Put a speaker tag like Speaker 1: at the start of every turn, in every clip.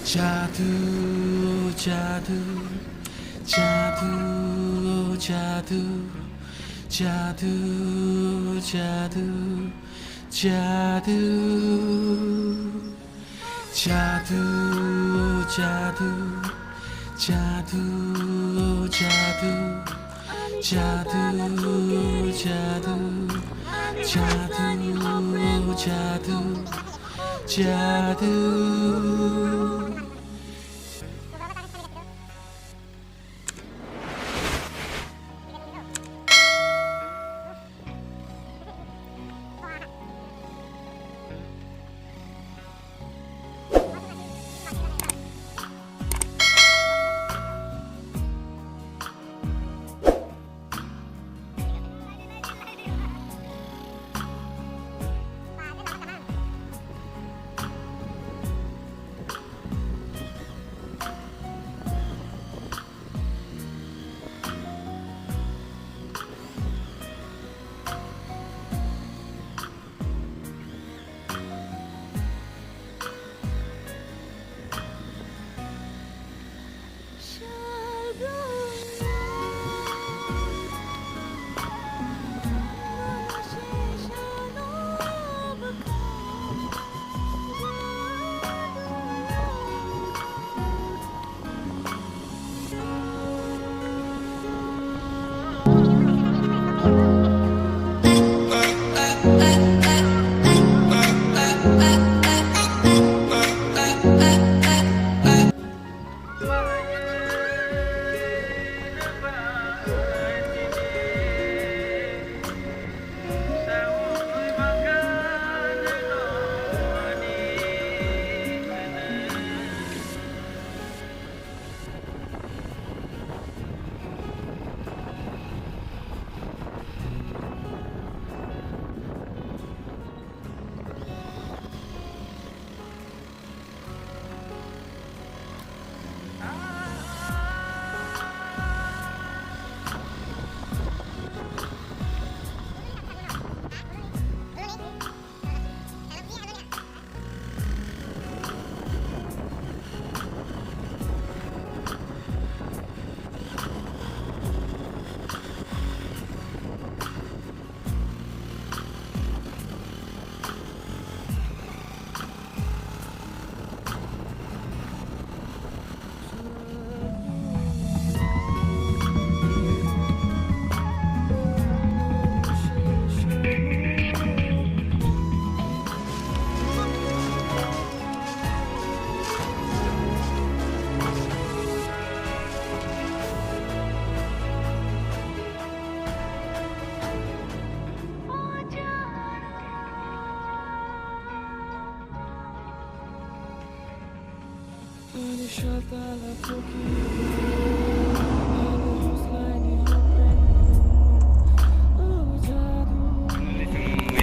Speaker 1: जादू जादू जादू जादू जादू जादू जादू जादू जादू जादू जादू जादू जादू जादू जादू जादू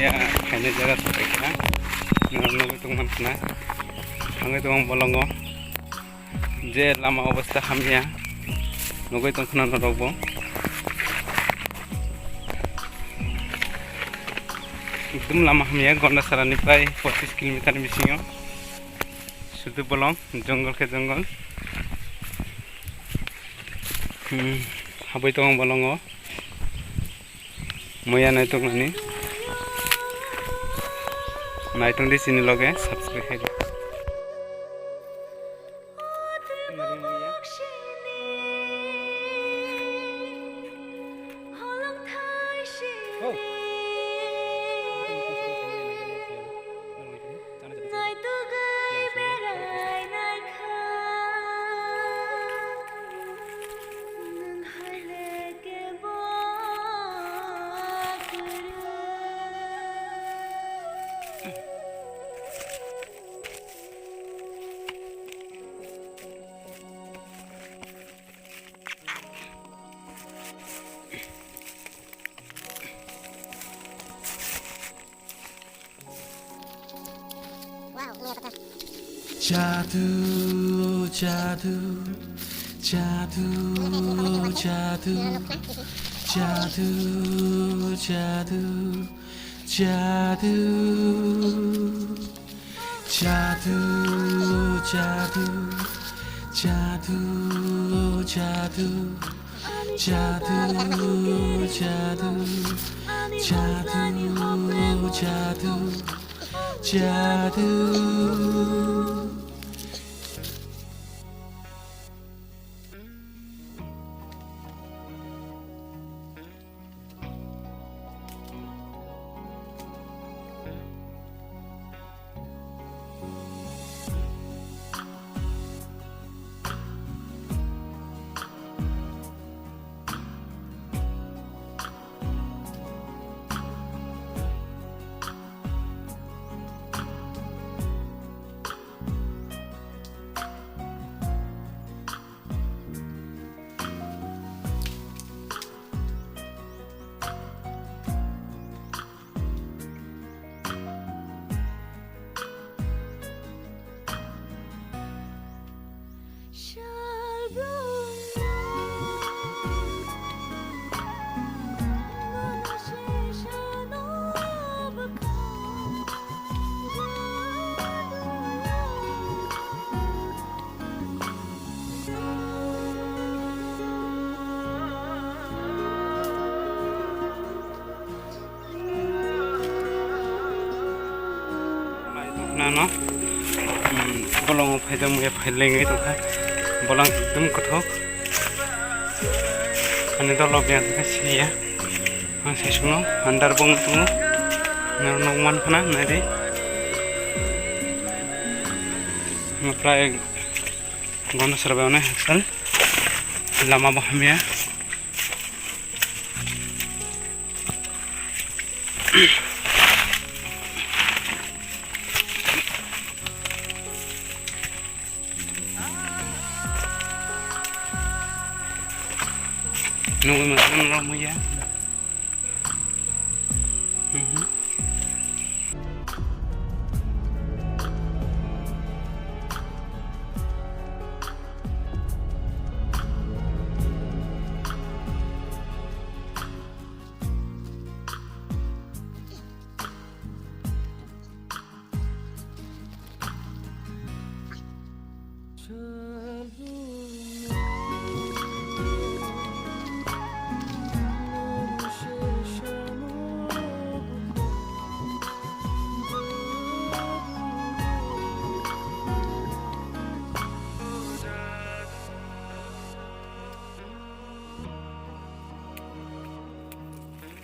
Speaker 2: Ya, hanya jaga sampai kena. Nunggu tunggu mana? Nunggu tunggu bolongo. Je lama obasta hamnya. Nunggu tunggu kena norobo. Itu lama hamnya. Gonda sarani pai 25 kilometer misingo. Sudah bolong, jungle ke jungle. Habai tunggu bolongo. Moya naik tunggu ni. Naitung di sini loge subscribe aja.
Speaker 1: जादू जादू जादू जादू जादू जादू जादू जादू jadoo, jadoo, jadoo, jadoo, jadoo, jadoo, jadoo, jadoo.
Speaker 2: Nano, bolong faidam ya failengai tu kan, bolang dum kothok, ane to lobya tu sih ya, masih suno, andar bong tu, nongman kana nadi, maprai gono serba one sal, lama baham ya. Nunggu makan lama ya.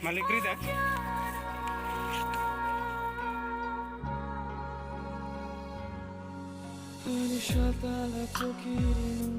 Speaker 2: Malik Rida.
Speaker 1: Ani shatala pokirinu